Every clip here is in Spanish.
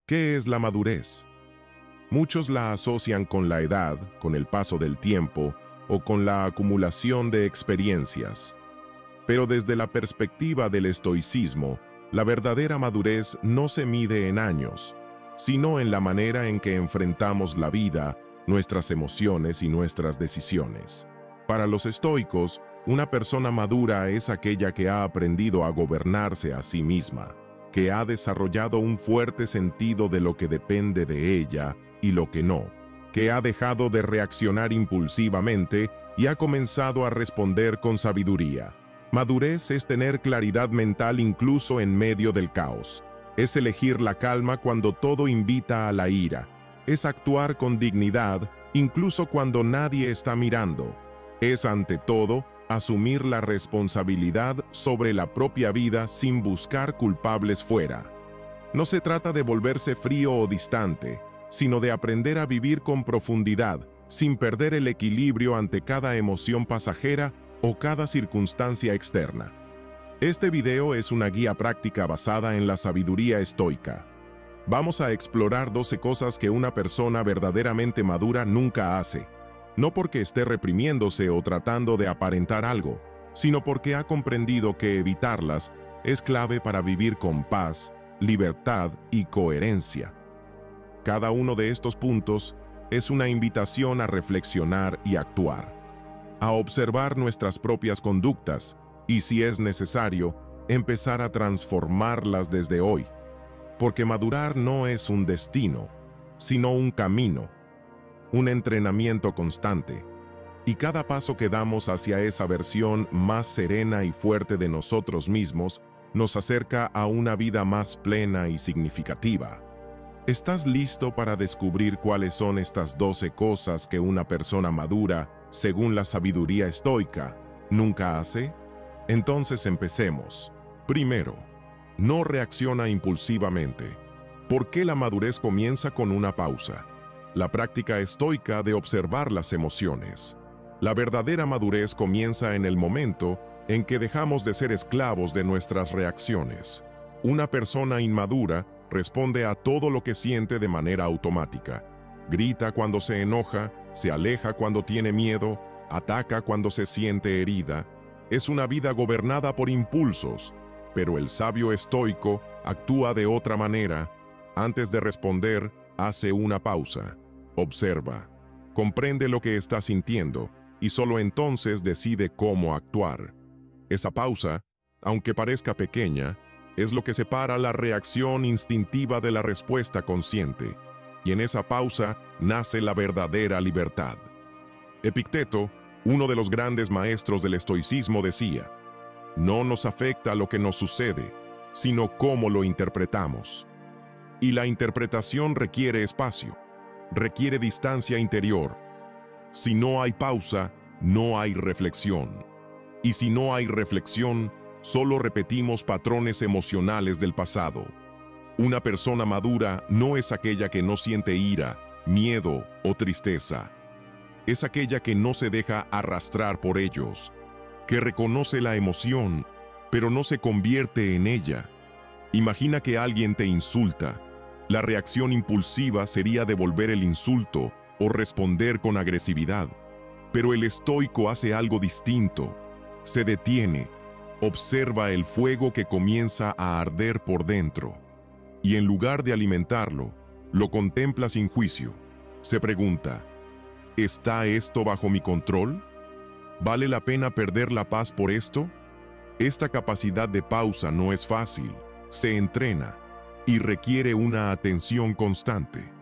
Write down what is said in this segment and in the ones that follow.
¿Qué es la madurez? Muchos la asocian con la edad, con el paso del tiempo o con la acumulación de experiencias. Pero desde la perspectiva del estoicismo, la verdadera madurez no se mide en años, sino en la manera en que enfrentamos la vida, nuestras emociones y nuestras decisiones. Para los estoicos, una persona madura es aquella que ha aprendido a gobernarse a sí misma, que ha desarrollado un fuerte sentido de lo que depende de ella y lo que no, que ha dejado de reaccionar impulsivamente y ha comenzado a responder con sabiduría. Madurez es tener claridad mental incluso en medio del caos. Es elegir la calma cuando todo invita a la ira. Es actuar con dignidad incluso cuando nadie está mirando. Es, ante todo, asumir la responsabilidad sobre la propia vida sin buscar culpables fuera. No se trata de volverse frío o distante, sino de aprender a vivir con profundidad, sin perder el equilibrio ante cada emoción pasajera o cada circunstancia externa. Este video es una guía práctica basada en la sabiduría estoica. Vamos a explorar 12 cosas que una persona verdaderamente madura nunca hace, no porque esté reprimiéndose o tratando de aparentar algo, sino porque ha comprendido que evitarlas es clave para vivir con paz, libertad y coherencia. Cada uno de estos puntos es una invitación a reflexionar y actuar, a observar nuestras propias conductas y, si es necesario, empezar a transformarlas desde hoy. Porque madurar no es un destino, sino un camino, un entrenamiento constante. Y cada paso que damos hacia esa versión más serena y fuerte de nosotros mismos nos acerca a una vida más plena y significativa. ¿Estás listo para descubrir cuáles son estas 12 cosas que una persona madura, según la sabiduría estoica, nunca hace? Entonces empecemos. Primero, no reacciona impulsivamente. ¿Por qué la madurez comienza con una pausa? La práctica estoica de observar las emociones. La verdadera madurez comienza en el momento en que dejamos de ser esclavos de nuestras reacciones. Una persona inmadura responde a todo lo que siente de manera automática. Grita cuando se enoja, se aleja cuando tiene miedo, ataca cuando se siente herida. Es una vida gobernada por impulsos, pero el sabio estoico actúa de otra manera. Antes de responder, hace una pausa, observa, comprende lo que está sintiendo y solo entonces decide cómo actuar. Esa pausa, aunque parezca pequeña, es lo que separa la reacción instintiva de la respuesta consciente, y en esa pausa nace la verdadera libertad. Epicteto, uno de los grandes maestros del estoicismo, decía: no nos afecta lo que nos sucede, sino cómo lo interpretamos. Y la interpretación requiere espacio, requiere distancia interior. Si no hay pausa, no hay reflexión. Y si no hay reflexión, solo repetimos patrones emocionales del pasado. Una persona madura no es aquella que no siente ira, miedo o tristeza. Es aquella que no se deja arrastrar por ellos, que reconoce la emoción, pero no se convierte en ella. Imagina que alguien te insulta. La reacción impulsiva sería devolver el insulto o responder con agresividad. Pero el estoico hace algo distinto. Se detiene, observa el fuego que comienza a arder por dentro. Y en lugar de alimentarlo, lo contempla sin juicio. Se pregunta: ¿está esto bajo mi control? ¿Vale la pena perder la paz por esto? Esta capacidad de pausa no es fácil, se entrena y requiere una atención constante.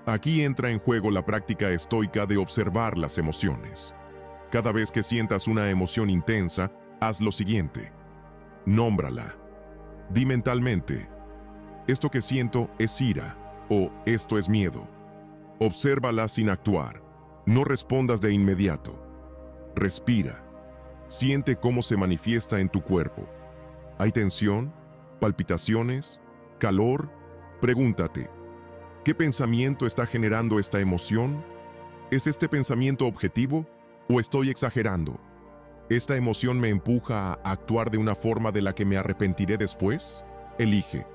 Aquí entra en juego la práctica estoica de observar las emociones. Cada vez que sientas una emoción intensa, haz lo siguiente: nómbrala. Di mentalmente: esto que siento es ira o esto es miedo. Obsérvala sin actuar. No respondas de inmediato. Respira. Siente cómo se manifiesta en tu cuerpo. ¿Hay tensión? ¿Palpitaciones? ¿Calor? Pregúntate: ¿qué pensamiento está generando esta emoción? ¿Es este pensamiento objetivo o estoy exagerando? ¿Esta emoción me empuja a actuar de una forma de la que me arrepentiré después? Elige.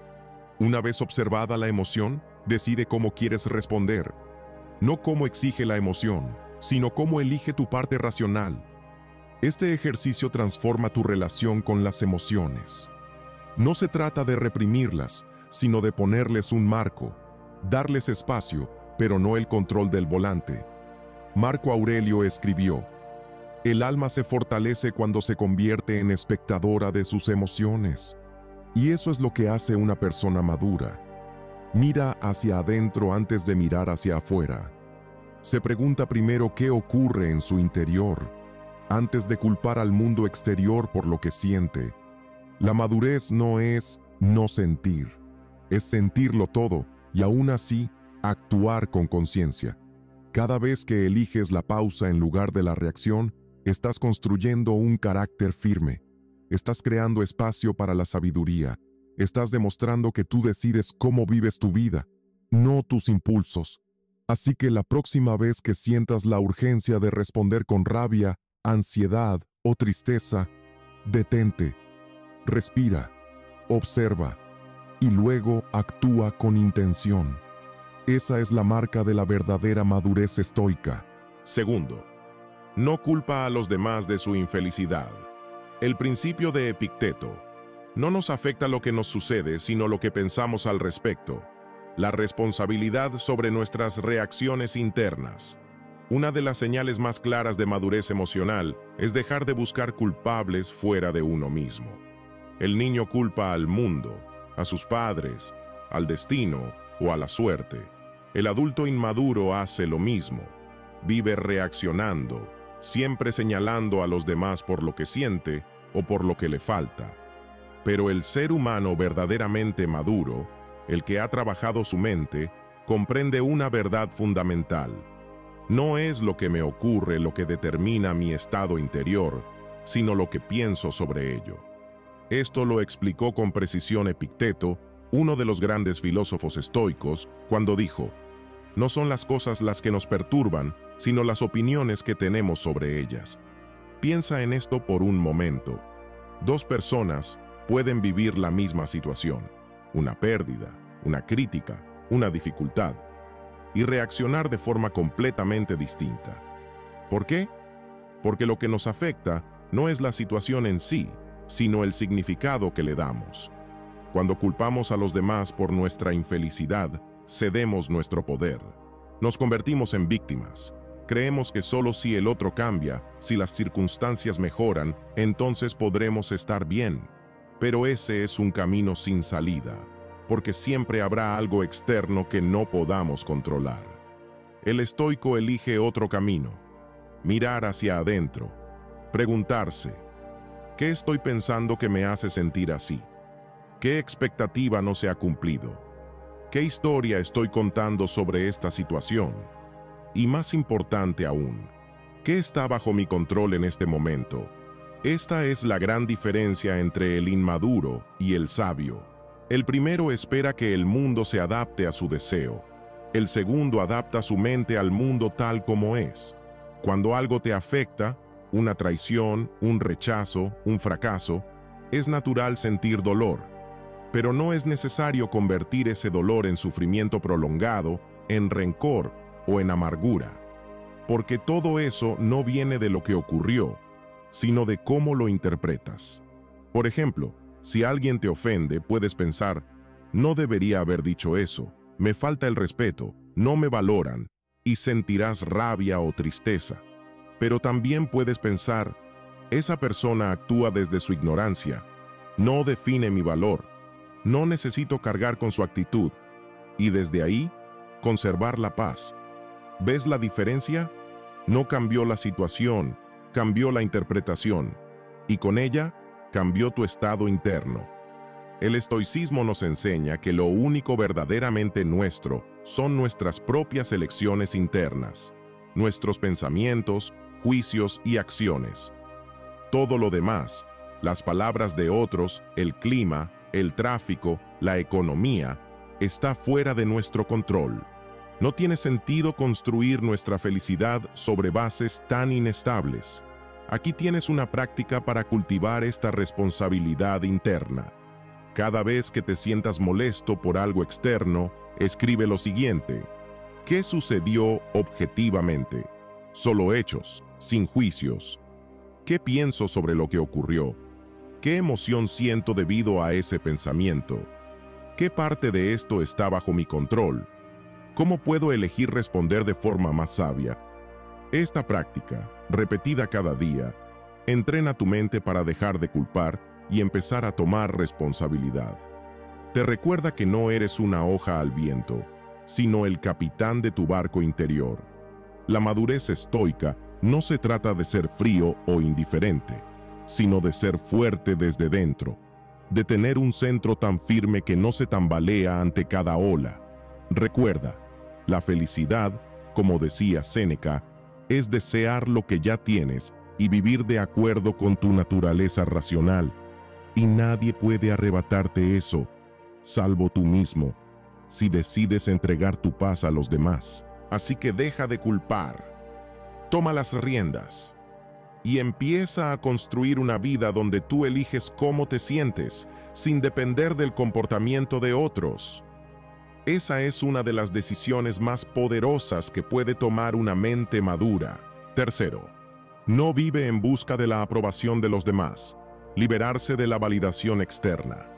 Una vez observada la emoción, Decide cómo quieres responder, no cómo exige la emoción, sino cómo elige tu parte racional. Este ejercicio transforma tu relación con las emociones. No se trata de reprimirlas, sino de ponerles un marco, darles espacio, pero no el control del volante. Marco Aurelio escribió: "El alma se fortalece cuando se convierte en espectadora de sus emociones". Y eso es lo que hace una persona madura. Mira hacia adentro antes de mirar hacia afuera. Se pregunta primero qué ocurre en su interior, antes de culpar al mundo exterior por lo que siente. La madurez no es no sentir, es sentirlo todo y aún así actuar con conciencia. Cada vez que eliges la pausa en lugar de la reacción, estás construyendo un carácter firme. Estás creando espacio para la sabiduría. Estás demostrando que tú decides cómo vives tu vida, no tus impulsos. Así que la próxima vez que sientas la urgencia de responder con rabia, ansiedad o tristeza, detente, respira, observa y luego actúa con intención. Esa es la marca de la verdadera madurez estoica. Segundo, no culpa a los demás de su infelicidad. El principio de Epicteto: no nos afecta lo que nos sucede, sino lo que pensamos al respecto. La responsabilidad sobre nuestras reacciones internas. Una de las señales más claras de madurez emocional es dejar de buscar culpables fuera de uno mismo. El niño culpa al mundo, a sus padres, al destino o a la suerte. El adulto inmaduro hace lo mismo. Vive reaccionando, siempre señalando a los demás por lo que siente o por lo que le falta. Pero el ser humano verdaderamente maduro, el que ha trabajado su mente, comprende una verdad fundamental. No es lo que me ocurre lo que determina mi estado interior, sino lo que pienso sobre ello. Esto lo explicó con precisión Epicteto, uno de los grandes filósofos estoicos, cuando dijo: no son las cosas las que nos perturban, sino las opiniones que tenemos sobre ellas. Piensa en esto por un momento. Dos personas pueden vivir la misma situación, una pérdida, una crítica, una dificultad, y reaccionar de forma completamente distinta. ¿Por qué? Porque lo que nos afecta no es la situación en sí, sino el significado que le damos. Cuando culpamos a los demás por nuestra infelicidad, cedemos nuestro poder. Nos convertimos en víctimas. Creemos que solo si el otro cambia, si las circunstancias mejoran, entonces podremos estar bien. Pero ese es un camino sin salida, porque siempre habrá algo externo que no podamos controlar. El estoico elige otro camino: mirar hacia adentro, preguntarse: ¿qué estoy pensando que me hace sentir así? ¿Qué expectativa no se ha cumplido? ¿Qué historia estoy contando sobre esta situación? Y más importante aún, ¿qué está bajo mi control en este momento? Esta es la gran diferencia entre el inmaduro y el sabio. El primero espera que el mundo se adapte a su deseo. El segundo adapta su mente al mundo tal como es. Cuando algo te afecta, una traición, un rechazo, un fracaso, es natural sentir dolor. Pero no es necesario convertir ese dolor en sufrimiento prolongado, en rencor o en amargura, porque todo eso no viene de lo que ocurrió, sino de cómo lo interpretas. Por ejemplo, si alguien te ofende, puedes pensar: no debería haber dicho eso, me falta el respeto, no me valoran, y sentirás rabia o tristeza. Pero también puedes pensar: esa persona actúa desde su ignorancia, no define mi valor, no necesito cargar con su actitud, y desde ahí, conservar la paz. ¿Ves la diferencia? No cambió la situación, cambió la interpretación, y con ella, cambió tu estado interno. El estoicismo nos enseña que lo único verdaderamente nuestro son nuestras propias elecciones internas, nuestros pensamientos, juicios y acciones. Todo lo demás, las palabras de otros, el clima, el tráfico, la economía, está fuera de nuestro control. No tiene sentido construir nuestra felicidad sobre bases tan inestables. Aquí tienes una práctica para cultivar esta responsabilidad interna. Cada vez que te sientas molesto por algo externo, escribe lo siguiente: ¿qué sucedió objetivamente? Solo hechos, sin juicios. ¿Qué pienso sobre lo que ocurrió? ¿Qué emoción siento debido a ese pensamiento? ¿Qué parte de esto está bajo mi control? ¿Cómo puedo elegir responder de forma más sabia? Esta práctica, repetida cada día, entrena tu mente para dejar de culpar y empezar a tomar responsabilidad. Te recuerda que no eres una hoja al viento, sino el capitán de tu barco interior. La madurez estoica no se trata de ser frío o indiferente, sino de ser fuerte desde dentro, de tener un centro tan firme que no se tambalea ante cada ola. Recuerda, la felicidad, como decía Séneca, es desear lo que ya tienes y vivir de acuerdo con tu naturaleza racional. Y nadie puede arrebatarte eso, salvo tú mismo, si decides entregar tu paz a los demás. Así que deja de culpar, toma las riendas y empieza a construir una vida donde tú eliges cómo te sientes, sin depender del comportamiento de otros. Esa es una de las decisiones más poderosas que puede tomar una mente madura. Tercero, no vive en busca de la aprobación de los demás. Liberarse de la validación externa.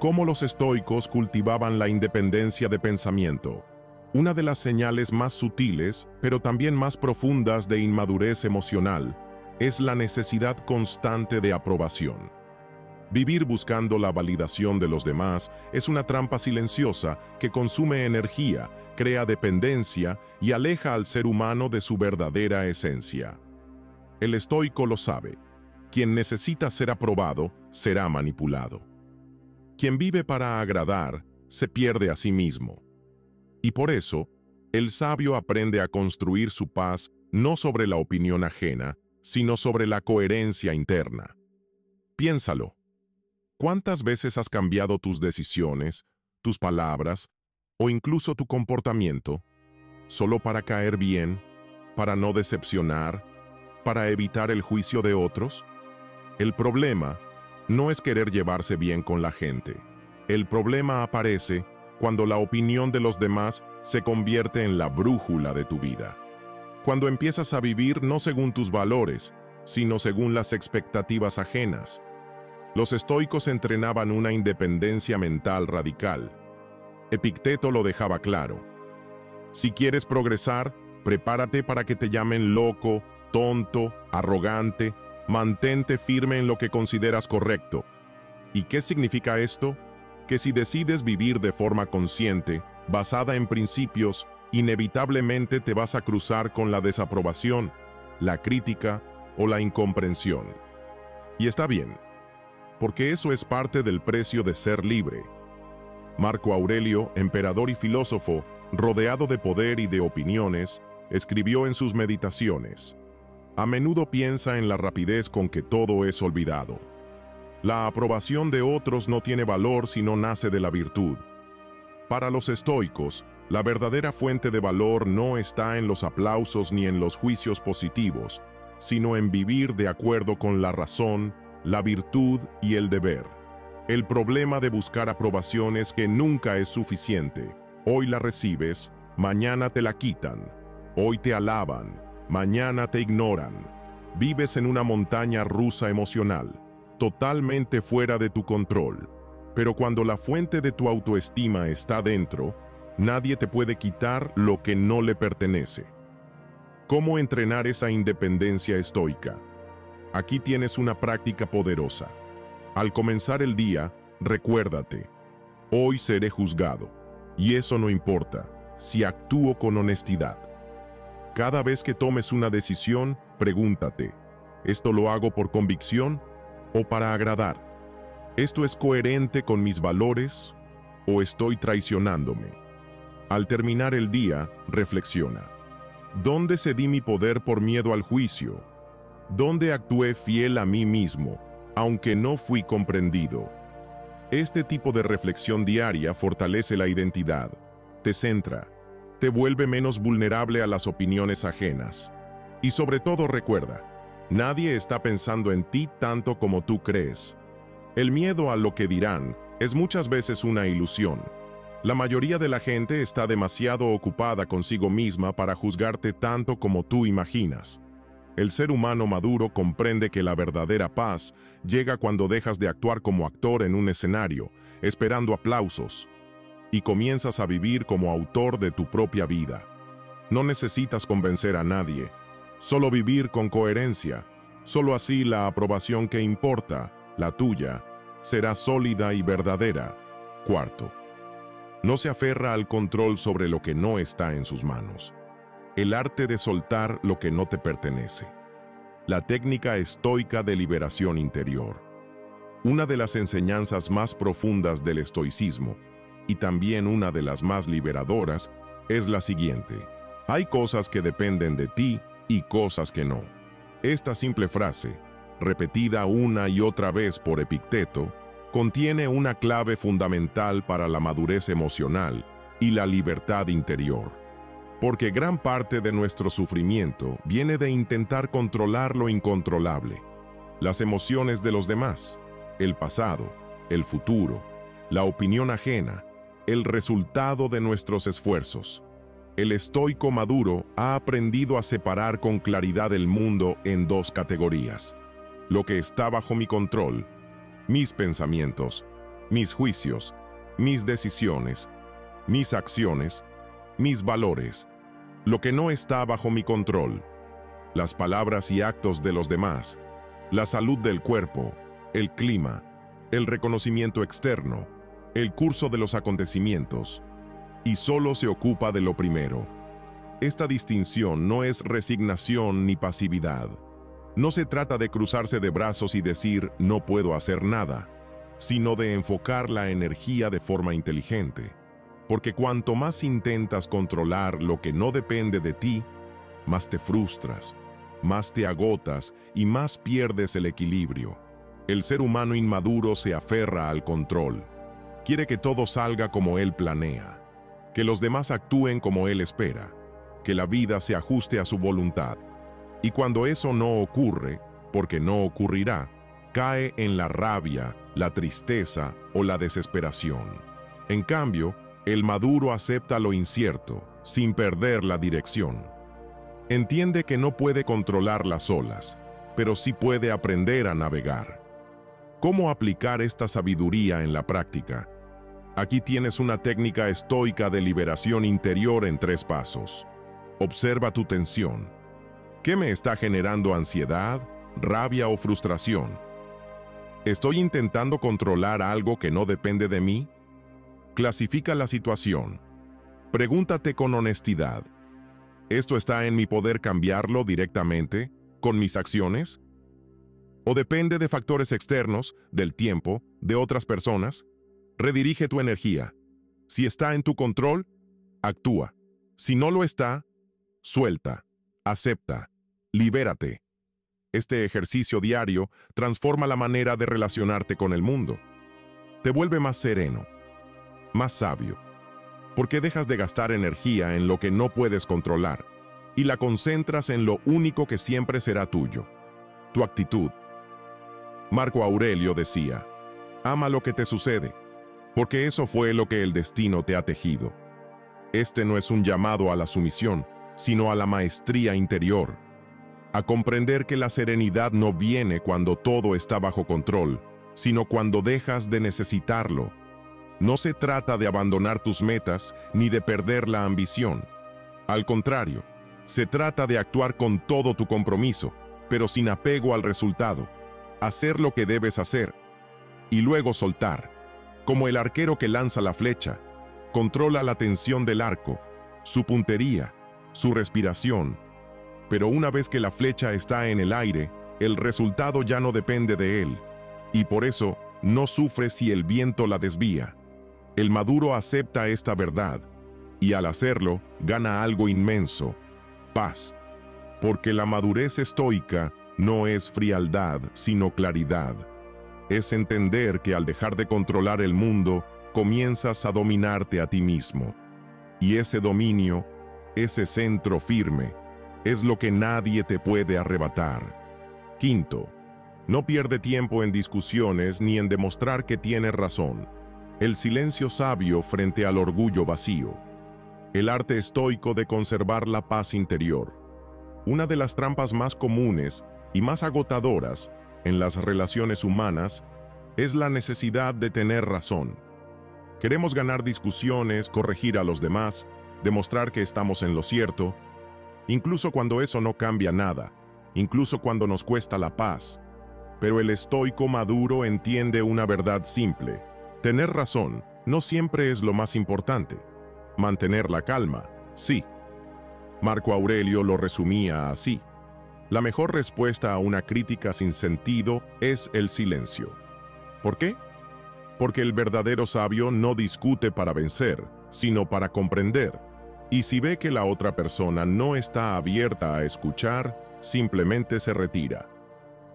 Cómo los estoicos cultivaban la independencia de pensamiento. Una de las señales más sutiles, pero también más profundas de inmadurez emocional, es la necesidad constante de aprobación. Vivir buscando la validación de los demás es una trampa silenciosa que consume energía, crea dependencia y aleja al ser humano de su verdadera esencia. El estoico lo sabe. Quien necesita ser aprobado será manipulado. Quien vive para agradar se pierde a sí mismo. Y por eso, el sabio aprende a construir su paz no sobre la opinión ajena, sino sobre la coherencia interna. Piénsalo. ¿Cuántas veces has cambiado tus decisiones, tus palabras o incluso tu comportamiento solo para caer bien, para no decepcionar, para evitar el juicio de otros? El problema no es querer llevarse bien con la gente. El problema aparece cuando la opinión de los demás se convierte en la brújula de tu vida. Cuando empiezas a vivir no según tus valores, sino según las expectativas ajenas. Los estoicos entrenaban una independencia mental radical. Epicteto lo dejaba claro. Si quieres progresar, prepárate para que te llamen loco, tonto, arrogante. Mantente firme en lo que consideras correcto. ¿Y qué significa esto? Que si decides vivir de forma consciente, basada en principios, inevitablemente te vas a cruzar con la desaprobación, la crítica o la incomprensión. Y está bien, porque eso es parte del precio de ser libre. Marco Aurelio, emperador y filósofo, rodeado de poder y de opiniones, escribió en sus meditaciones: a menudo piensa en la rapidez con que todo es olvidado. La aprobación de otros no tiene valor si no nace de la virtud. Para los estoicos, la verdadera fuente de valor no está en los aplausos ni en los juicios positivos, sino en vivir de acuerdo con la razón, la virtud y el deber. El problema de buscar aprobación es que nunca es suficiente. Hoy la recibes, mañana te la quitan. Hoy te alaban, mañana te ignoran. Vives en una montaña rusa emocional, totalmente fuera de tu control. Pero cuando la fuente de tu autoestima está dentro, nadie te puede quitar lo que no le pertenece. ¿Cómo entrenar esa independencia estoica? Aquí tienes una práctica poderosa. Al comenzar el día, recuérdate: hoy seré juzgado, y eso no importa, si actúo con honestidad. Cada vez que tomes una decisión, pregúntate: ¿esto lo hago por convicción o para agradar? ¿Esto es coherente con mis valores o estoy traicionándome? Al terminar el día, reflexiona: ¿dónde cedí mi poder por miedo al juicio? ¿Dónde actué fiel a mí mismo, aunque no fui comprendido? Este tipo de reflexión diaria fortalece la identidad, te centra, te vuelve menos vulnerable a las opiniones ajenas. Y sobre todo recuerda, nadie está pensando en ti tanto como tú crees. El miedo a lo que dirán es muchas veces una ilusión. La mayoría de la gente está demasiado ocupada consigo misma para juzgarte tanto como tú imaginas. El ser humano maduro comprende que la verdadera paz llega cuando dejas de actuar como actor en un escenario, esperando aplausos, y comienzas a vivir como autor de tu propia vida. No necesitas convencer a nadie, solo vivir con coherencia. Solo así la aprobación que importa, la tuya, será sólida y verdadera. Cuarto, no se aferra al control sobre lo que no está en sus manos. El arte de soltar lo que no te pertenece. La técnica estoica de liberación interior. Una de las enseñanzas más profundas del estoicismo, y también una de las más liberadoras, es la siguiente: hay cosas que dependen de ti y cosas que no. Esta simple frase, repetida una y otra vez por Epicteto, contiene una clave fundamental para la madurez emocional y la libertad interior. Porque gran parte de nuestro sufrimiento viene de intentar controlar lo incontrolable, las emociones de los demás, el pasado, el futuro, la opinión ajena, el resultado de nuestros esfuerzos. El estoico maduro ha aprendido a separar con claridad el mundo en dos categorías: lo que está bajo mi control, mis pensamientos, mis juicios, mis decisiones, mis acciones, mis valores; lo que no está bajo mi control, las palabras y actos de los demás, la salud del cuerpo, el clima, el reconocimiento externo, el curso de los acontecimientos, y solo se ocupa de lo primero. Esta distinción no es resignación ni pasividad. No se trata de cruzarse de brazos y decir no puedo hacer nada, sino de enfocar la energía de forma inteligente. Porque cuanto más intentas controlar lo que no depende de ti, más te frustras, más te agotas y más pierdes el equilibrio. El ser humano inmaduro se aferra al control. Quiere que todo salga como él planea, que los demás actúen como él espera, que la vida se ajuste a su voluntad. Y cuando eso no ocurre, porque no ocurrirá, cae en la rabia, la tristeza o la desesperación. En cambio, el maduro acepta lo incierto, sin perder la dirección. Entiende que no puede controlar las olas, pero sí puede aprender a navegar. ¿Cómo aplicar esta sabiduría en la práctica? Aquí tienes una técnica estoica de liberación interior en 3 pasos. Observa tu tensión. ¿Qué me está generando ansiedad, rabia o frustración? ¿Estoy intentando controlar algo que no depende de mí? Clasifica la situación. Pregúntate con honestidad: ¿esto está en mi poder cambiarlo directamente, con mis acciones? ¿O depende de factores externos, del tiempo, de otras personas? Redirige tu energía. Si está en tu control, actúa. Si no lo está, suelta, acepta, libérate. Este ejercicio diario transforma la manera de relacionarte con el mundo. Te vuelve más sereno, más sabio, porque dejas de gastar energía en lo que no puedes controlar y la concentras en lo único que siempre será tuyo: tu actitud. Marco Aurelio decía: ama lo que te sucede, porque eso fue lo que el destino te ha tejido. Este no es un llamado a la sumisión, sino a la maestría interior, a comprender que la serenidad no viene cuando todo está bajo control, sino cuando dejas de necesitarlo. No se trata de abandonar tus metas ni de perder la ambición. Al contrario, se trata de actuar con todo tu compromiso, pero sin apego al resultado, hacer lo que debes hacer y luego soltar. Como el arquero que lanza la flecha, controla la tensión del arco, su puntería, su respiración. Pero una vez que la flecha está en el aire, el resultado ya no depende de él, y por eso no sufre si el viento la desvía. El maduro acepta esta verdad, y al hacerlo, gana algo inmenso: paz. Porque la madurez estoica no es frialdad, sino claridad. Es entender que al dejar de controlar el mundo, comienzas a dominarte a ti mismo. Y ese dominio, ese centro firme, es lo que nadie te puede arrebatar. Quinto, no pierde tiempo en discusiones ni en demostrar que tiene razón. El silencio sabio frente al orgullo vacío. El arte estoico de conservar la paz interior. Una de las trampas más comunes y más agotadoras en las relaciones humanas es la necesidad de tener razón. Queremos ganar discusiones, corregir a los demás, demostrar que estamos en lo cierto, incluso cuando eso no cambia nada, incluso cuando nos cuesta la paz. Pero el estoico maduro entiende una verdad simple. Tener razón no siempre es lo más importante. Mantener la calma, sí. Marco Aurelio lo resumía así: la mejor respuesta a una crítica sin sentido es el silencio. ¿Por qué? Porque el verdadero sabio no discute para vencer, sino para comprender. Y si ve que la otra persona no está abierta a escuchar, simplemente se retira.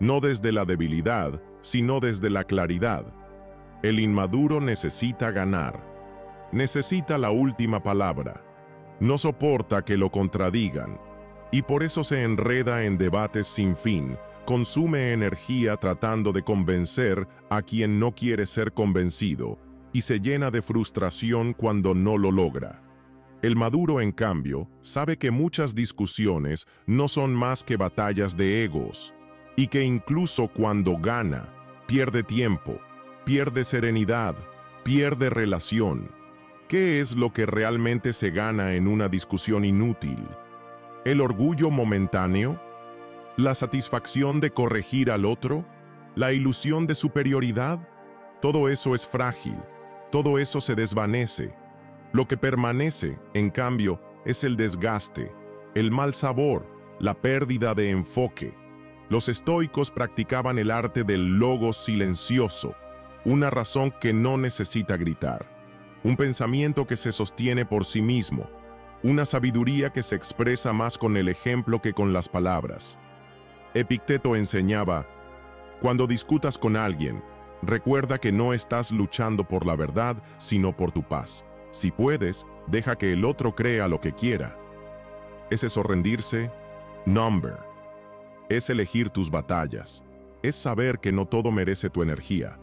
No desde la debilidad, sino desde la claridad. El inmaduro necesita ganar. Necesita la última palabra. No soporta que lo contradigan. Y por eso se enreda en debates sin fin, consume energía tratando de convencer a quien no quiere ser convencido, y se llena de frustración cuando no lo logra. El maduro, en cambio, sabe que muchas discusiones no son más que batallas de egos, y que incluso cuando gana, pierde tiempo, pierde serenidad, pierde relación. ¿Qué es lo que realmente se gana en una discusión inútil? ¿El orgullo momentáneo? ¿La satisfacción de corregir al otro? ¿La ilusión de superioridad? Todo eso es frágil, todo eso se desvanece. Lo que permanece, en cambio, es el desgaste, el mal sabor, la pérdida de enfoque. Los estoicos practicaban el arte del logos silencioso, una razón que no necesita gritar, un pensamiento que se sostiene por sí mismo, una sabiduría que se expresa más con el ejemplo que con las palabras. Epicteto enseñaba: cuando discutas con alguien, recuerda que no estás luchando por la verdad, sino por tu paz. Si puedes, deja que el otro crea lo que quiera. ¿Es eso rendirse? Number. Es elegir tus batallas. Es saber que no todo merece tu energía.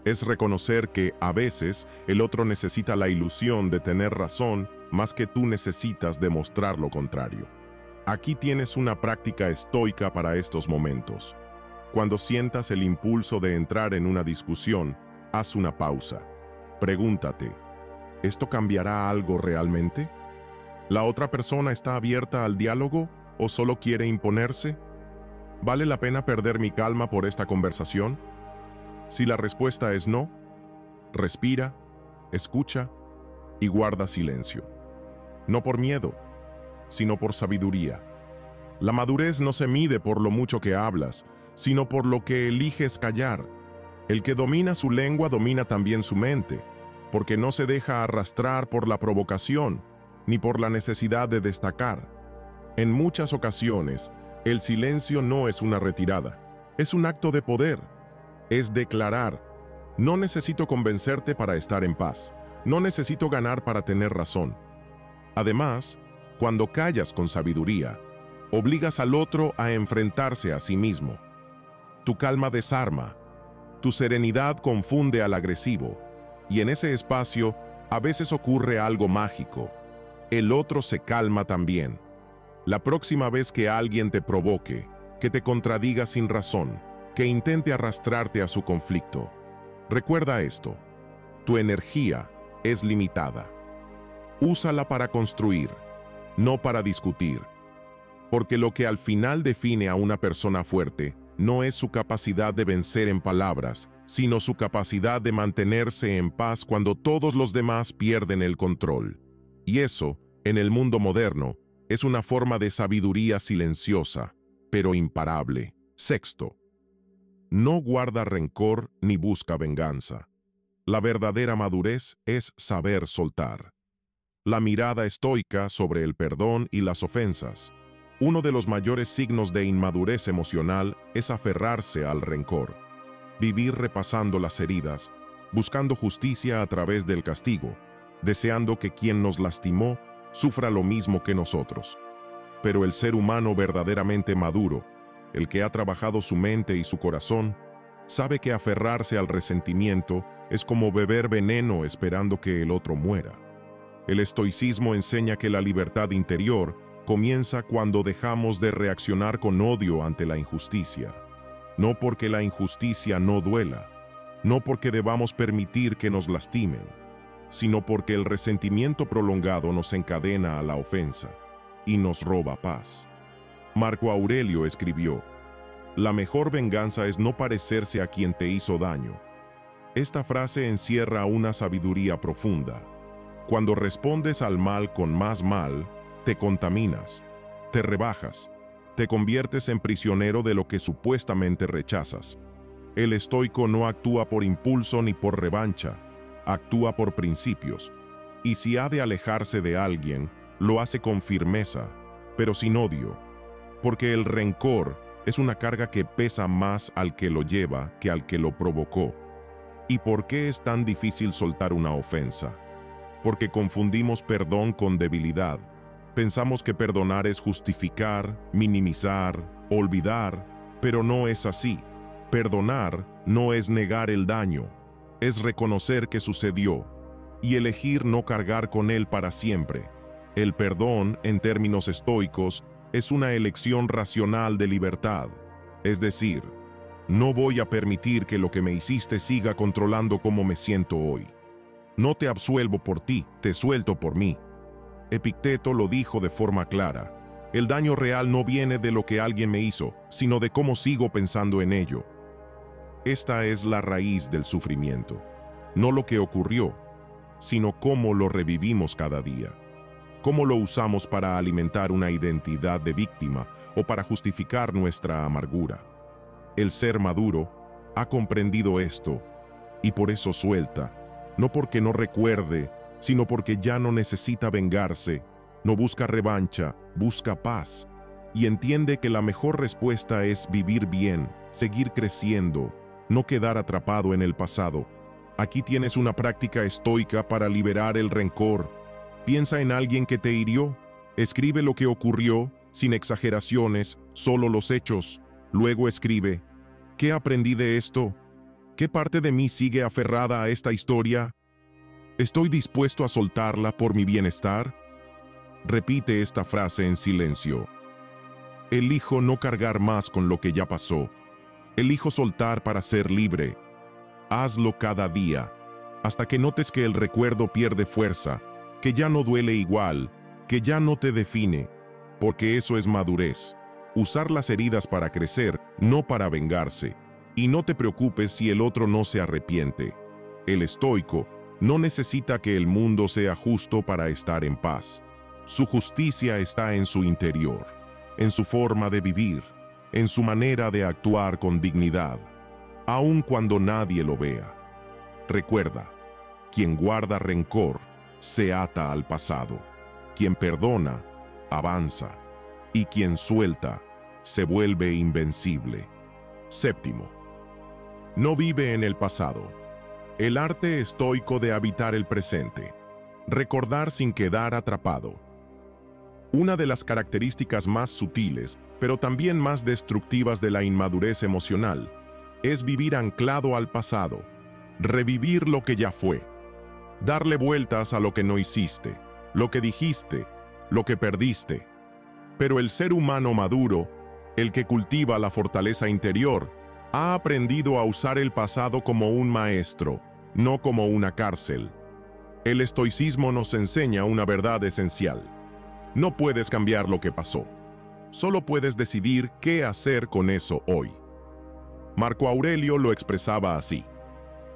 Es reconocer que, a veces, el otro necesita la ilusión de tener razón más que tú necesitas demostrar lo contrario. Aquí tienes una práctica estoica para estos momentos. Cuando sientas el impulso de entrar en una discusión, haz una pausa. Pregúntate: ¿esto cambiará algo realmente? ¿La otra persona está abierta al diálogo o solo quiere imponerse? ¿Vale la pena perder mi calma por esta conversación? Si la respuesta es no, respira, escucha y guarda silencio. No por miedo, sino por sabiduría. La madurez no se mide por lo mucho que hablas, sino por lo que eliges callar. El que domina su lengua domina también su mente, porque no se deja arrastrar por la provocación, ni por la necesidad de destacar. En muchas ocasiones, el silencio no es una retirada, es un acto de poder. Es declarar: no necesito convencerte para estar en paz, no necesito ganar para tener razón. Además, cuando callas con sabiduría, obligas al otro a enfrentarse a sí mismo. Tu calma desarma, tu serenidad confunde al agresivo, y en ese espacio a veces ocurre algo mágico. El otro se calma también. La próxima vez que alguien te provoque, que te contradiga sin razón, que intente arrastrarte a su conflicto, recuerda esto: tu energía es limitada. Úsala para construir, no para discutir. Porque lo que al final define a una persona fuerte no es su capacidad de vencer en palabras, sino su capacidad de mantenerse en paz cuando todos los demás pierden el control. Y eso, en el mundo moderno, es una forma de sabiduría silenciosa, pero imparable. Sexto, no guarda rencor ni busca venganza. La verdadera madurez es saber soltar. La mirada estoica sobre el perdón y las ofensas. Uno de los mayores signos de inmadurez emocional es aferrarse al rencor. Vivir repasando las heridas, buscando justicia a través del castigo, deseando que quien nos lastimó sufra lo mismo que nosotros. Pero el ser humano verdaderamente maduro, el que ha trabajado su mente y su corazón, Sabe que aferrarse al resentimiento es como beber veneno esperando que el otro muera. El estoicismo enseña que la libertad interior comienza cuando dejamos de reaccionar con odio ante la injusticia. No porque la injusticia no duela, no porque debamos permitir que nos lastimen, sino porque el resentimiento prolongado nos encadena a la ofensa y nos roba paz. Marco Aurelio escribió: "La mejor venganza es no parecerse a quien te hizo daño". Esta frase encierra una sabiduría profunda. Cuando respondes al mal con más mal, te contaminas, te rebajas, te conviertes en prisionero de lo que supuestamente rechazas. El estoico no actúa por impulso ni por revancha, actúa por principios, y si ha de alejarse de alguien, lo hace con firmeza, pero sin odio, porque el rencor es una carga que pesa más al que lo lleva que al que lo provocó. ¿Y por qué es tan difícil soltar una ofensa? Porque confundimos perdón con debilidad. Pensamos que perdonar es justificar, minimizar, olvidar, pero no es así. Perdonar no es negar el daño, es reconocer que sucedió y elegir no cargar con él para siempre. El perdón, en términos estoicos, es una elección racional de libertad. Es decir, no voy a permitir que lo que me hiciste siga controlando cómo me siento hoy. No te absuelvo por ti, te suelto por mí. Epicteto lo dijo de forma clara: el daño real no viene de lo que alguien me hizo, sino de cómo sigo pensando en ello. Esta es la raíz del sufrimiento, no lo que ocurrió, sino cómo lo revivimos cada día. Cómo lo usamos para alimentar una identidad de víctima o para justificar nuestra amargura. El ser maduro ha comprendido esto y por eso suelta, no porque no recuerde, sino porque ya no necesita vengarse, no busca revancha, busca paz y entiende que la mejor respuesta es vivir bien, seguir creciendo, no quedar atrapado en el pasado. Aquí tienes una práctica estoica para liberar el rencor. Piensa en alguien que te hirió, escribe lo que ocurrió, sin exageraciones, solo los hechos. Luego escribe: ¿qué aprendí de esto? ¿Qué parte de mí sigue aferrada a esta historia? ¿Estoy dispuesto a soltarla por mi bienestar? Repite esta frase en silencio. Elijo no cargar más con lo que ya pasó. Elijo soltar para ser libre. Hazlo cada día, hasta que notes que el recuerdo pierde fuerza, que ya no duele igual, que ya no te define, porque eso es madurez. Usar las heridas para crecer, no para vengarse. Y no te preocupes si el otro no se arrepiente. El estoico no necesita que el mundo sea justo para estar en paz. Su justicia está en su interior, en su forma de vivir, en su manera de actuar con dignidad, aun cuando nadie lo vea. Recuerda, quien guarda rencor se ata al pasado, quien perdona avanza, y quien suelta se vuelve invencible. Séptimo, no vive en el pasado. El arte estoico de habitar el presente. Recordar sin quedar atrapado. Una de las características más sutiles, pero también más destructivas de la inmadurez emocional, es vivir anclado al pasado, revivir lo que ya fue, darle vueltas a lo que no hiciste, lo que dijiste, lo que perdiste. Pero el ser humano maduro, el que cultiva la fortaleza interior, ha aprendido a usar el pasado como un maestro, no como una cárcel. El estoicismo nos enseña una verdad esencial. No puedes cambiar lo que pasó. Solo puedes decidir qué hacer con eso hoy. Marco Aurelio lo expresaba así: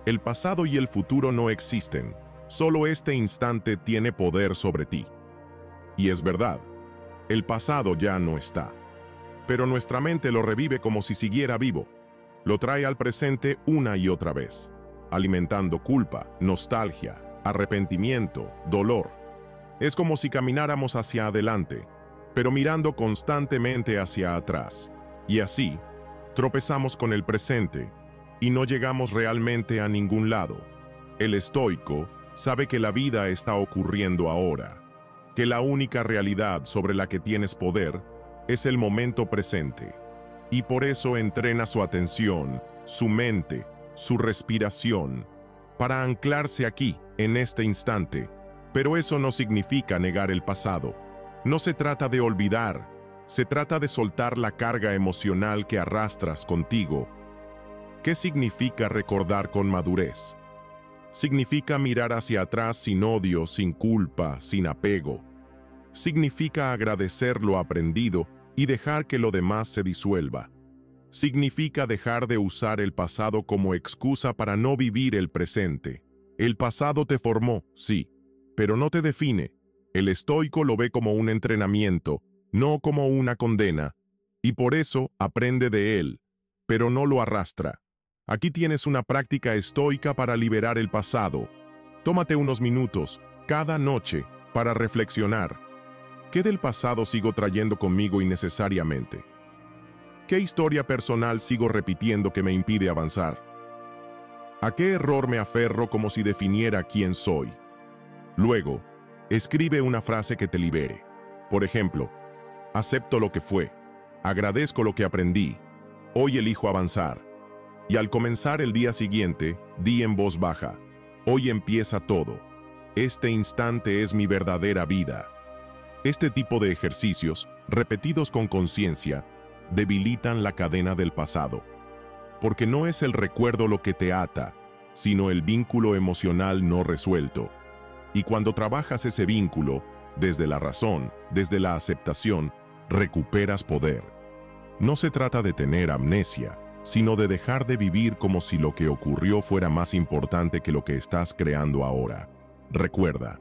el pasado y el futuro no existen, solo este instante tiene poder sobre ti. Y es verdad, el pasado ya no está. Pero nuestra mente lo revive como si siguiera vivo. Lo trae al presente una y otra vez, alimentando culpa, nostalgia, arrepentimiento, dolor. Es como si camináramos hacia adelante, pero mirando constantemente hacia atrás. Y así, tropezamos con el presente y no llegamos realmente a ningún lado. El estoico sabe que la vida está ocurriendo ahora, que la única realidad sobre la que tienes poder es el momento presente, y por eso entrena su atención, su mente, su respiración, para anclarse aquí, en este instante. Pero eso no significa negar el pasado. No se trata de olvidar, se trata de soltar la carga emocional que arrastras contigo. ¿Qué significa recordar con madurez? Significa mirar hacia atrás sin odio, sin culpa, sin apego. Significa agradecer lo aprendido y dejar que lo demás se disuelva. Significa dejar de usar el pasado como excusa para no vivir el presente. El pasado te formó, sí, pero no te define. El estoico lo ve como un entrenamiento, no como una condena, y por eso aprende de él, pero no lo arrastra. Aquí tienes una práctica estoica para liberar el pasado. Tómate unos minutos, cada noche, para reflexionar. ¿Qué del pasado sigo trayendo conmigo innecesariamente? ¿Qué historia personal sigo repitiendo que me impide avanzar? ¿A qué error me aferro como si definiera quién soy? Luego, escribe una frase que te libere. Por ejemplo, acepto lo que fue, agradezco lo que aprendí, hoy elijo avanzar. Y al comenzar el día siguiente, di en voz baja, hoy empieza todo. Este instante es mi verdadera vida. Este tipo de ejercicios, repetidos con conciencia, debilitan la cadena del pasado. Porque no es el recuerdo lo que te ata, sino el vínculo emocional no resuelto. Y cuando trabajas ese vínculo, desde la razón, desde la aceptación, recuperas poder. No se trata de tener amnesia, sino de dejar de vivir como si lo que ocurrió fuera más importante que lo que estás creando ahora. Recuerda,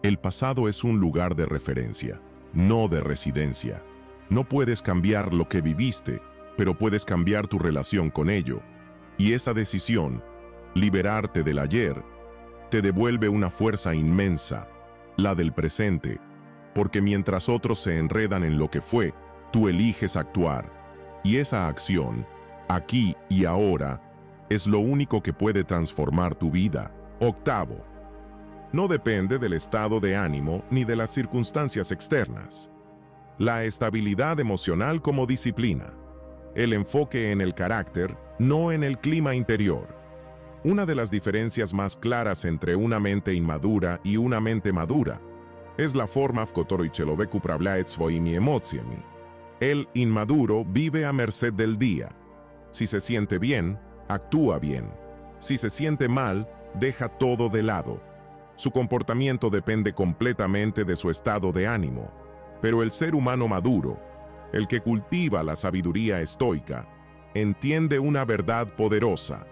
el pasado es un lugar de referencia, no de residencia. No puedes cambiar lo que viviste, pero puedes cambiar tu relación con ello. Y esa decisión, liberarte del ayer, te devuelve una fuerza inmensa, la del presente, porque mientras otros se enredan en lo que fue, tú eliges actuar. Y esa acción, aquí y ahora, es lo único que puede transformar tu vida. Octavo, no depende del estado de ánimo ni de las circunstancias externas. La estabilidad emocional como disciplina. El enfoque en el carácter, no en el clima interior. Una de las diferencias más claras entre una mente inmadura y una mente madura es la forma w której człowiek upravляет swoimi emocjami. El inmaduro vive a merced del día. Si se siente bien, actúa bien. Si se siente mal, deja todo de lado. Su comportamiento depende completamente de su estado de ánimo. Pero el ser humano maduro, el que cultiva la sabiduría estoica, entiende una verdad poderosa.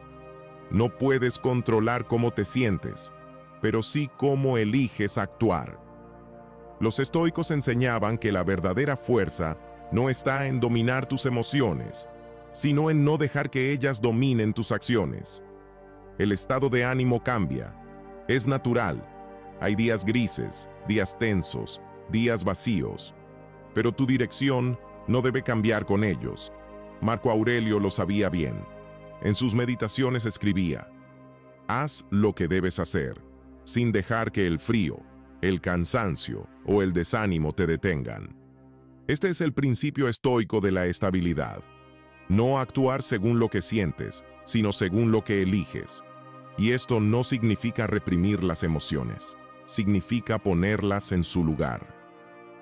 No puedes controlar cómo te sientes, pero sí cómo eliges actuar. Los estoicos enseñaban que la verdadera fuerza no está en dominar tus emociones, sino en no dejar que ellas dominen tus acciones. El estado de ánimo cambia. Es natural. Hay días grises, días tensos, días vacíos. Pero tu dirección no debe cambiar con ellos. Marco Aurelio lo sabía bien. En sus meditaciones escribía: haz lo que debes hacer, sin dejar que el frío, el cansancio o el desánimo te detengan. Este es el principio estoico de la estabilidad. No actuar según lo que sientes, sino según lo que eliges. Y esto no significa reprimir las emociones, significa ponerlas en su lugar.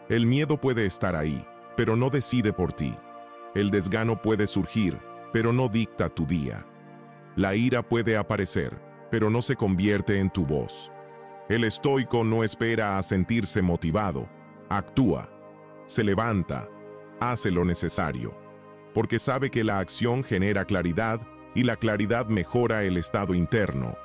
El miedo puede estar ahí, pero no decide por ti. El desgano puede surgir, pero no dicta tu día. La ira puede aparecer, pero no se convierte en tu voz. El estoico no espera a sentirse motivado, actúa, se levanta, hace lo necesario, porque sabe que la acción genera claridad y la claridad mejora el estado interno.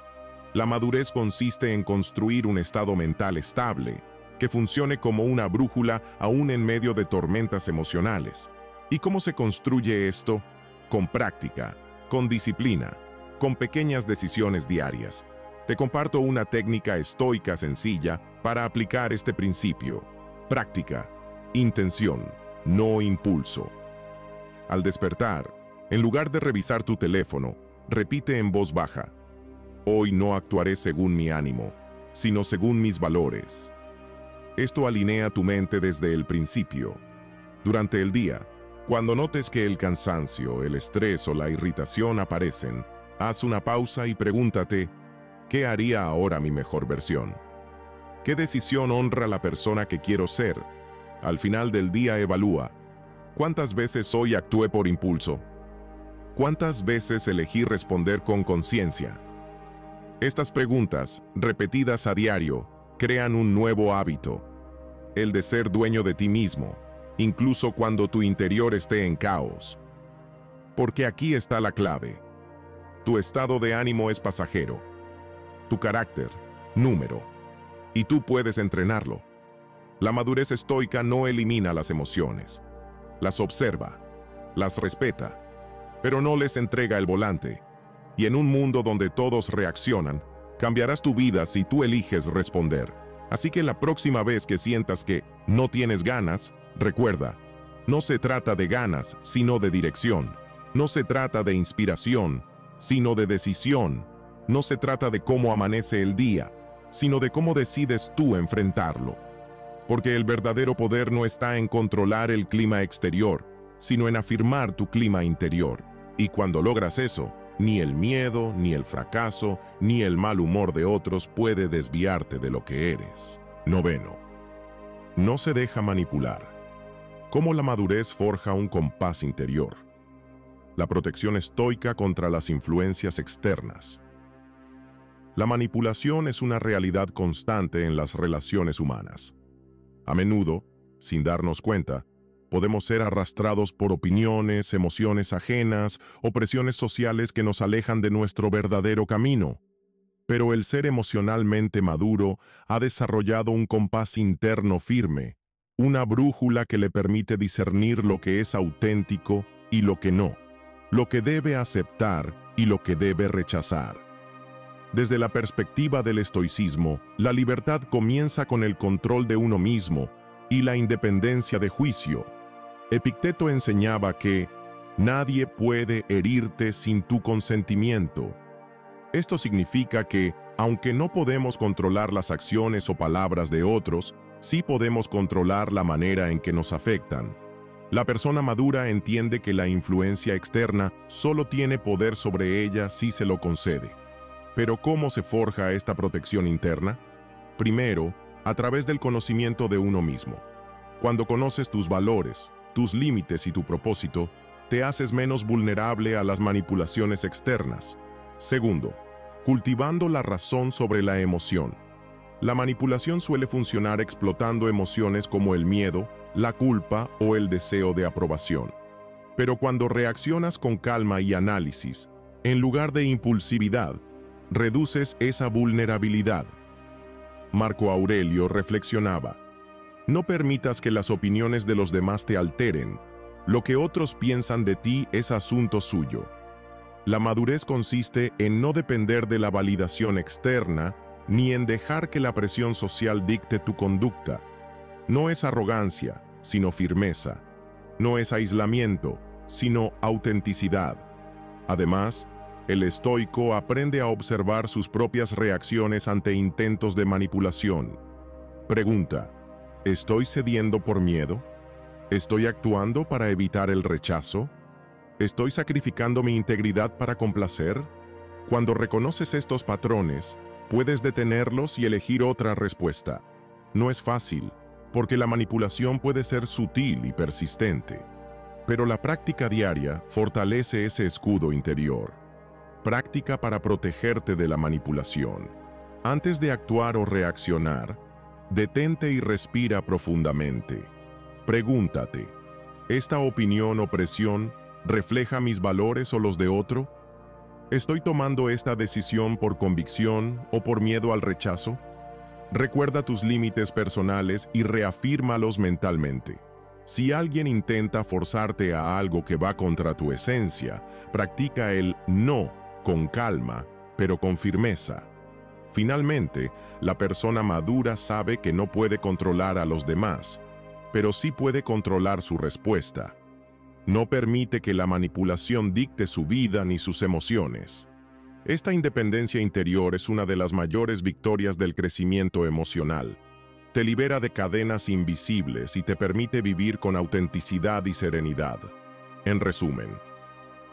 La madurez consiste en construir un estado mental estable, que funcione como una brújula aún en medio de tormentas emocionales. ¿Y cómo se construye esto? Con práctica, con disciplina, con pequeñas decisiones diarias. Te comparto una técnica estoica sencilla para aplicar este principio. Práctica, intención, no impulso. Al despertar, en lugar de revisar tu teléfono, repite en voz baja: hoy no actuaré según mi ánimo, sino según mis valores. Esto alinea tu mente desde el principio. Durante el día, Cuando notes que el cansancio, el estrés o la irritación aparecen, haz una pausa y pregúntate, ¿qué haría ahora mi mejor versión? ¿Qué decisión honra la persona que quiero ser? Al final del día evalúa, ¿cuántas veces hoy actué por impulso? ¿Cuántas veces elegí responder con conciencia? Estas preguntas, repetidas a diario, crean un nuevo hábito, el de ser dueño de ti mismo, incluso cuando tu interior esté en caos. Porque aquí está la clave. Tu estado de ánimo es pasajero, tu carácter, número, y tú puedes entrenarlo. La madurez estoica no elimina las emociones, las observa, las respeta, pero no les entrega el volante. Y en un mundo donde todos reaccionan, cambiarás tu vida si tú eliges responder. Así que la próxima vez que sientas que no tienes ganas, recuerda, no se trata de ganas, sino de dirección. No se trata de inspiración, sino de decisión. No se trata de cómo amanece el día, sino de cómo decides tú enfrentarlo. Porque el verdadero poder no está en controlar el clima exterior, sino en afirmar tu clima interior. Y cuando logras eso, ni el miedo, ni el fracaso, ni el mal humor de otros puede desviarte de lo que eres. 9. No se deja manipular. Cómo la madurez forja un compás interior. La protección estoica contra las influencias externas. La manipulación es una realidad constante en las relaciones humanas. A menudo, sin darnos cuenta, podemos ser arrastrados por opiniones, emociones ajenas o presiones sociales que nos alejan de nuestro verdadero camino. Pero el ser emocionalmente maduro ha desarrollado un compás interno firme, una brújula que le permite discernir lo que es auténtico y lo que no, lo que debe aceptar y lo que debe rechazar. Desde la perspectiva del estoicismo, la libertad comienza con el control de uno mismo y la independencia de juicio. Epicteto enseñaba que nadie puede herirte sin tu consentimiento. Esto significa que, aunque no podemos controlar las acciones o palabras de otros, sí podemos controlar la manera en que nos afectan. La persona madura entiende que la influencia externa solo tiene poder sobre ella si se lo concede. Pero ¿cómo se forja esta protección interna? Primero, a través del conocimiento de uno mismo. Cuando conoces tus valores, tus límites y tu propósito, te haces menos vulnerable a las manipulaciones externas. Segundo, cultivando la razón sobre la emoción. La manipulación suele funcionar explotando emociones como el miedo, la culpa o el deseo de aprobación. Pero cuando reaccionas con calma y análisis, en lugar de impulsividad, reduces esa vulnerabilidad. Marco Aurelio reflexionaba: no permitas que las opiniones de los demás te alteren. Lo que otros piensan de ti es asunto suyo. La madurez consiste en no depender de la validación externa, ni en dejar que la presión social dicte tu conducta. No es arrogancia, sino firmeza. No es aislamiento, sino autenticidad. Además, el estoico aprende a observar sus propias reacciones ante intentos de manipulación. Pregunta: ¿estoy cediendo por miedo? ¿Estoy actuando para evitar el rechazo? ¿Estoy sacrificando mi integridad para complacer? Cuando reconoces estos patrones, puedes detenerlos y elegir otra respuesta. No es fácil, porque la manipulación puede ser sutil y persistente. Pero la práctica diaria fortalece ese escudo interior. Práctica para protegerte de la manipulación. Antes de actuar o reaccionar, detente y respira profundamente. Pregúntate: ¿esta opinión o presión refleja mis valores o los de otro? ¿Estoy tomando esta decisión por convicción o por miedo al rechazo? Recuerda tus límites personales y reafírmalos mentalmente. Si alguien intenta forzarte a algo que va contra tu esencia, practica el no con calma, pero con firmeza. Finalmente, la persona madura sabe que no puede controlar a los demás, pero sí puede controlar su respuesta. No permite que la manipulación dicte su vida ni sus emociones. Esta independencia interior es una de las mayores victorias del crecimiento emocional. Te libera de cadenas invisibles y te permite vivir con autenticidad y serenidad. En resumen,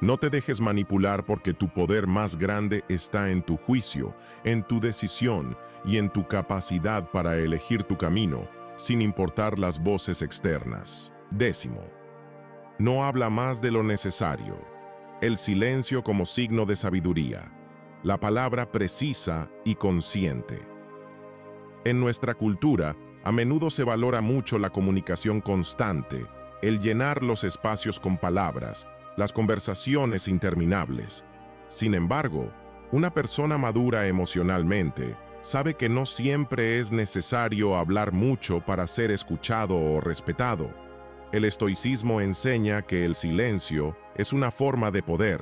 no te dejes manipular porque tu poder más grande está en tu juicio, en tu decisión y en tu capacidad para elegir tu camino, sin importar las voces externas. 10. No habla más de lo necesario. El silencio como signo de sabiduría. La palabra precisa y consciente. En nuestra cultura, a menudo se valora mucho la comunicación constante, el llenar los espacios con palabras, las conversaciones interminables. Sin embargo, una persona madura emocionalmente sabe que no siempre es necesario hablar mucho para ser escuchado o respetado. El estoicismo enseña que el silencio es una forma de poder.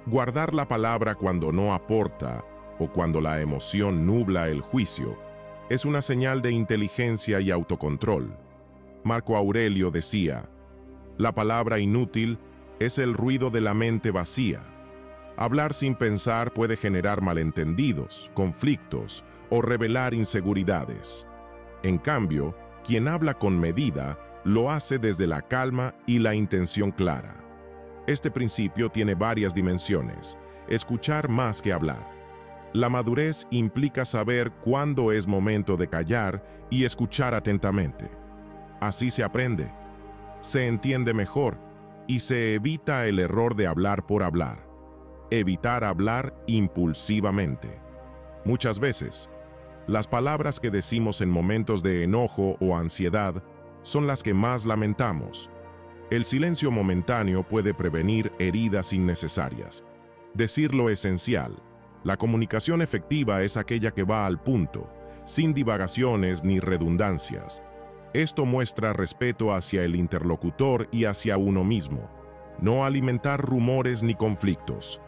Guardar la palabra cuando no aporta o cuando la emoción nubla el juicio es una señal de inteligencia y autocontrol. Marco Aurelio decía, la palabra inútil es el ruido de la mente vacía. Hablar sin pensar puede generar malentendidos, conflictos o revelar inseguridades. En cambio, quien habla con medida lo hace desde la calma y la intención clara. Este principio tiene varias dimensiones. Escuchar más que hablar. La madurez implica saber cuándo es momento de callar y escuchar atentamente. Así se aprende, se entiende mejor y se evita el error de hablar por hablar. Evitar hablar impulsivamente. Muchas veces, las palabras que decimos en momentos de enojo o ansiedad son las que más lamentamos. El silencio momentáneo puede prevenir heridas innecesarias. Decir lo esencial. La comunicación efectiva es aquella que va al punto, sin divagaciones ni redundancias. Esto muestra respeto hacia el interlocutor y hacia uno mismo. No alimentar rumores ni conflictos.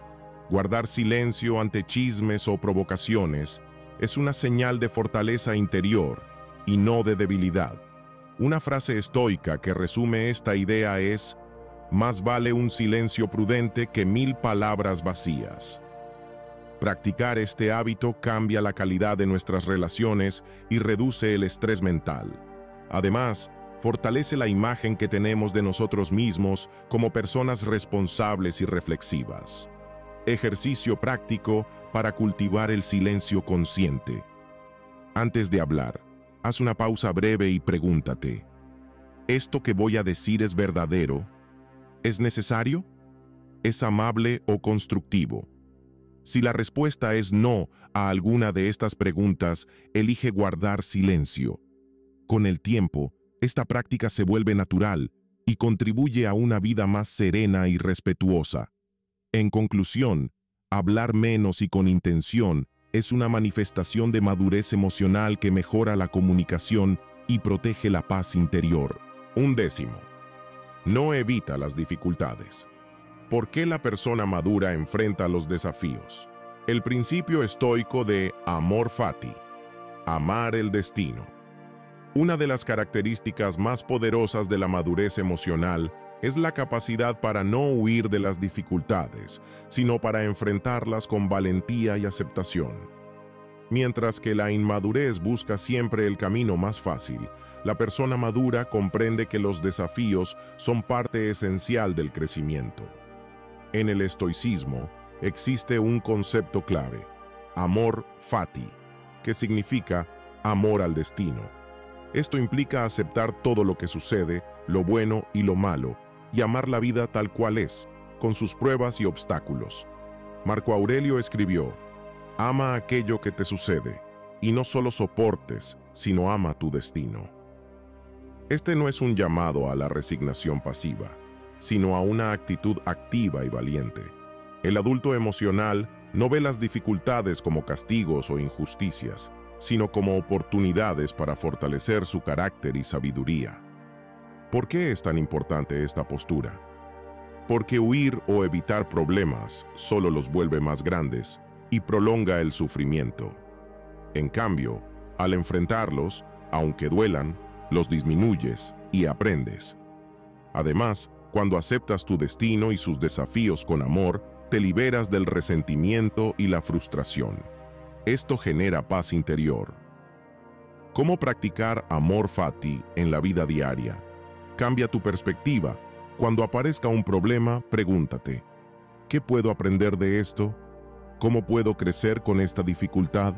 Guardar silencio ante chismes o provocaciones es una señal de fortaleza interior y no de debilidad. Una frase estoica que resume esta idea es: más vale un silencio prudente que 1000 palabras vacías. Practicar este hábito cambia la calidad de nuestras relaciones y reduce el estrés mental. Además, fortalece la imagen que tenemos de nosotros mismos como personas responsables y reflexivas. Ejercicio práctico para cultivar el silencio consciente. Antes de hablar, haz una pausa breve y pregúntate: ¿esto que voy a decir es verdadero? ¿Es necesario? ¿Es amable o constructivo? Si la respuesta es no a alguna de estas preguntas, elige guardar silencio. Con el tiempo, esta práctica se vuelve natural y contribuye a una vida más serena y respetuosa. En conclusión, hablar menos y con intención es una manifestación de madurez emocional que mejora la comunicación y protege la paz interior. 11. No evita las dificultades. ¿Por qué la persona madura enfrenta los desafíos? El principio estoico de amor fati, amar el destino. Una de las características más poderosas de la madurez emocional es la capacidad para no huir de las dificultades, sino para enfrentarlas con valentía y aceptación. Mientras que la inmadurez busca siempre el camino más fácil, la persona madura comprende que los desafíos son parte esencial del crecimiento. En el estoicismo existe un concepto clave, amor fati, que significa amor al destino. Esto implica aceptar todo lo que sucede, lo bueno y lo malo, y amar la vida tal cual es, con sus pruebas y obstáculos. Marco Aurelio escribió: ama aquello que te sucede, y no solo soportes, sino ama tu destino. Este no es un llamado a la resignación pasiva, sino a una actitud activa y valiente. El adulto emocional no ve las dificultades como castigos o injusticias, sino como oportunidades para fortalecer su carácter y sabiduría. ¿Por qué es tan importante esta postura? Porque huir o evitar problemas solo los vuelve más grandes y prolonga el sufrimiento. En cambio, al enfrentarlos, aunque duelan, los disminuyes y aprendes. Además, cuando aceptas tu destino y sus desafíos con amor, te liberas del resentimiento y la frustración. Esto genera paz interior. ¿Cómo practicar amor fati en la vida diaria? Cambia tu perspectiva. Cuando aparezca un problema, pregúntate, ¿qué puedo aprender de esto? ¿Cómo puedo crecer con esta dificultad?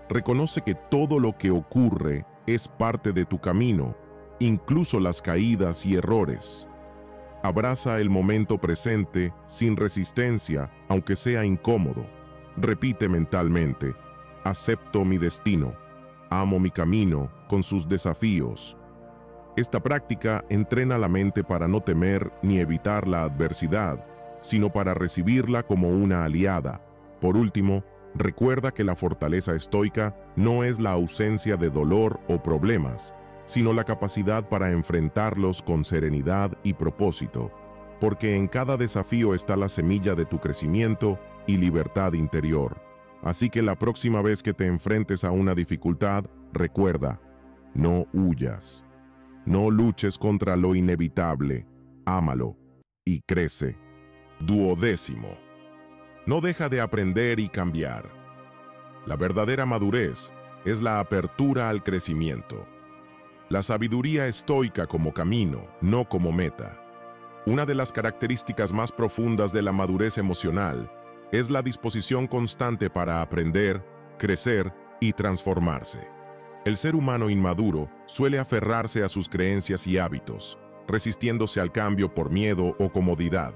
Reconoce que todo lo que ocurre es parte de tu camino, incluso las caídas y errores. Abraza el momento presente sin resistencia, aunque sea incómodo. Repite mentalmente, acepto mi destino, amo mi camino con sus desafíos. Esta práctica entrena la mente para no temer ni evitar la adversidad, sino para recibirla como una aliada. Por último, recuerda que la fortaleza estoica no es la ausencia de dolor o problemas, sino la capacidad para enfrentarlos con serenidad y propósito, porque en cada desafío está la semilla de tu crecimiento y libertad interior. Así que la próxima vez que te enfrentes a una dificultad, recuerda, no huyas. No luches contra lo inevitable, ámalo y crece. 12. No deja de aprender y cambiar. La verdadera madurez es la apertura al crecimiento. La sabiduría estoica como camino, no como meta. Una de las características más profundas de la madurez emocional es la disposición constante para aprender, crecer y transformarse. El ser humano inmaduro suele aferrarse a sus creencias y hábitos, resistiéndose al cambio por miedo o comodidad.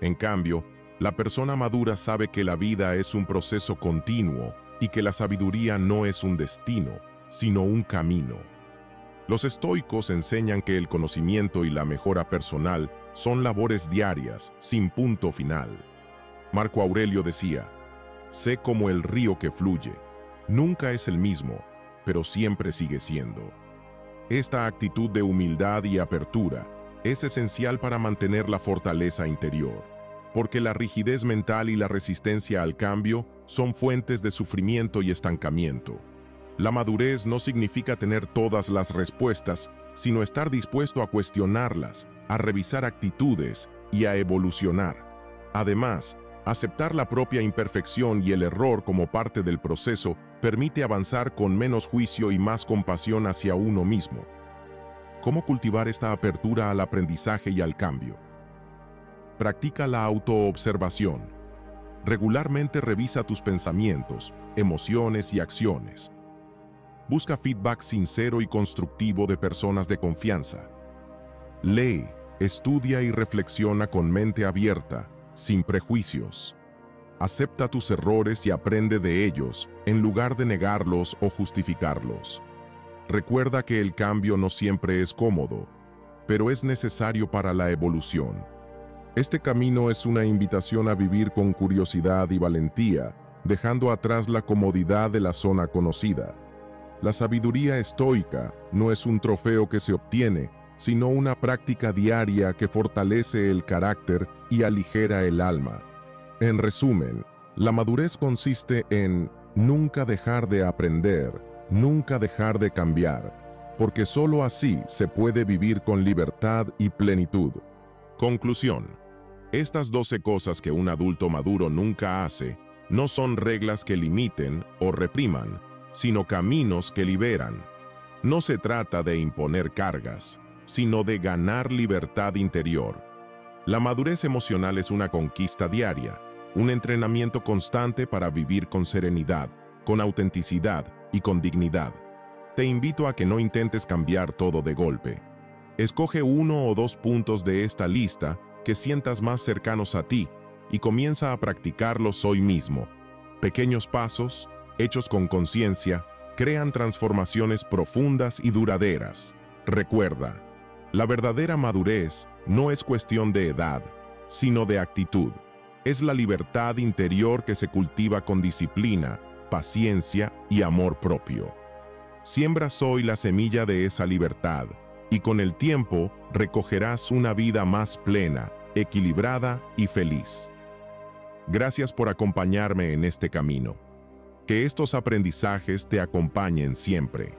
En cambio, la persona madura sabe que la vida es un proceso continuo y que la sabiduría no es un destino, sino un camino. Los estoicos enseñan que el conocimiento y la mejora personal son labores diarias, sin punto final. Marco Aurelio decía, sé como el río que fluye, nunca es el mismo, pero siempre sigue siendo. Esta actitud de humildad y apertura es esencial para mantener la fortaleza interior, porque la rigidez mental y la resistencia al cambio son fuentes de sufrimiento y estancamiento. La madurez no significa tener todas las respuestas, sino estar dispuesto a cuestionarlas, a revisar actitudes y a evolucionar. Además, aceptar la propia imperfección y el error como parte del proceso permite avanzar con menos juicio y más compasión hacia uno mismo. ¿Cómo cultivar esta apertura al aprendizaje y al cambio? Practica la autoobservación. Regularmente revisa tus pensamientos, emociones y acciones. Busca feedback sincero y constructivo de personas de confianza. Lee, estudia y reflexiona con mente abierta, sin prejuicios. Acepta tus errores y aprende de ellos, en lugar de negarlos o justificarlos. Recuerda que el cambio no siempre es cómodo, pero es necesario para la evolución. Este camino es una invitación a vivir con curiosidad y valentía, dejando atrás la comodidad de la zona conocida. La sabiduría estoica no es un trofeo que se obtiene, sino una práctica diaria que fortalece el carácter y aligera el alma. En resumen, la madurez consiste en nunca dejar de aprender, nunca dejar de cambiar, porque solo así se puede vivir con libertad y plenitud. Conclusión. Estas 12 cosas que un adulto maduro nunca hace no son reglas que limiten o repriman, sino caminos que liberan. No se trata de imponer cargas, sino de ganar libertad interior. La madurez emocional es una conquista diaria, un entrenamiento constante para vivir con serenidad, con autenticidad y con dignidad. Te invito a que no intentes cambiar todo de golpe. Escoge 1 o 2 puntos de esta lista que sientas más cercanos a ti y comienza a practicarlos hoy mismo. Pequeños pasos, hechos con conciencia, crean transformaciones profundas y duraderas. Recuerda, la verdadera madurez no es cuestión de edad, sino de actitud. Es la libertad interior que se cultiva con disciplina, paciencia y amor propio. Siembras hoy la semilla de esa libertad, y con el tiempo recogerás una vida más plena, equilibrada y feliz. Gracias por acompañarme en este camino. Que estos aprendizajes te acompañen siempre.